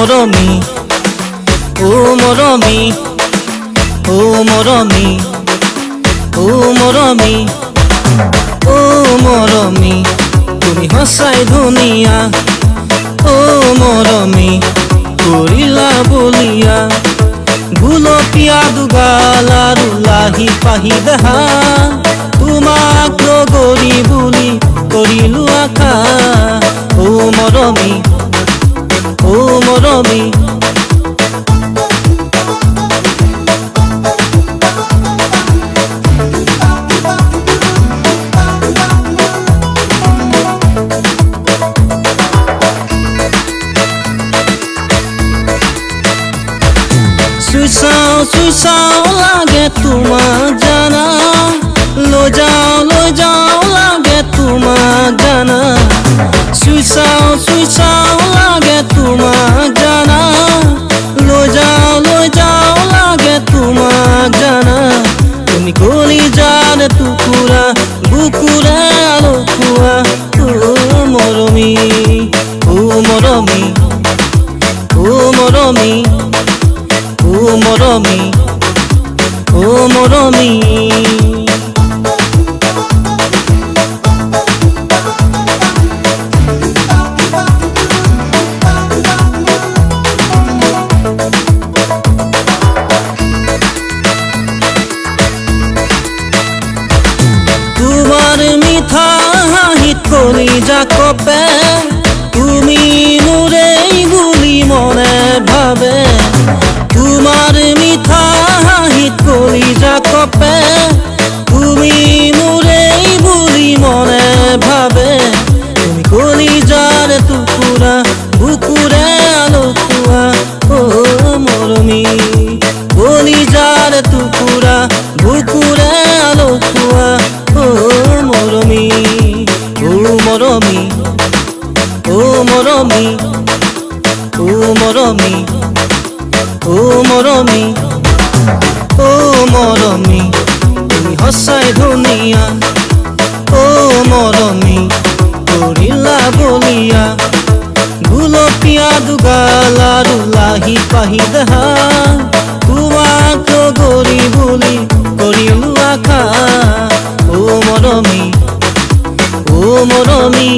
মৰমী ও মৰমী ও মৰমী ও মৰমী ও মৰমী তুমি সঁচাই ধুনীয়া ও মৰমী কৰিলা বলিয়া গুলপীয়া দুগাল আৰু লাহি পাহি দেহা তোমাক লগৰী বুলি কৰিলো আশা ও মৰমী ও মৰমী চুই চাও লাগে তোমাক জানা লৈ যাও লাগে তোমাক জানা চুই চাও লাগে তোমাক জানা লৈ যাও লাগে তোমাক জানা তুমি কলিজাৰ টুকুৰা বুকুৰে আলখুৱা ও মৰমী ও মৰমী ও মৰমী ও মৰমী ও মৰমী তোমাৰ মিঠা হাঁহিত কলিজা কপে তুমি মোৰেই বুলি মনে ভাবে তোমাৰ মিঠা হাঁহিত কলিজা কপে তুমি মোৰেই বুলি মনে ভাবে তুমি কলিজাৰ টুকুৰা বুকুৰে আলখুৱা ও মৰমী কলিজাৰ টুকুৰা বুকুৰে আলখুৱা ও মৰমী ও মৰমী ও মৰমী ও মৰমী ও মৰমী ও মৰমী তুমি সঁচাই ধুনীয়া ও মৰমী কৰিলা বলিয়া গুলপীয়া দুগাল আৰু লাহি পাহি দেহা তোমাক লগৰী বুলি কৰিলো আশা ও মৰমী ও মৰমী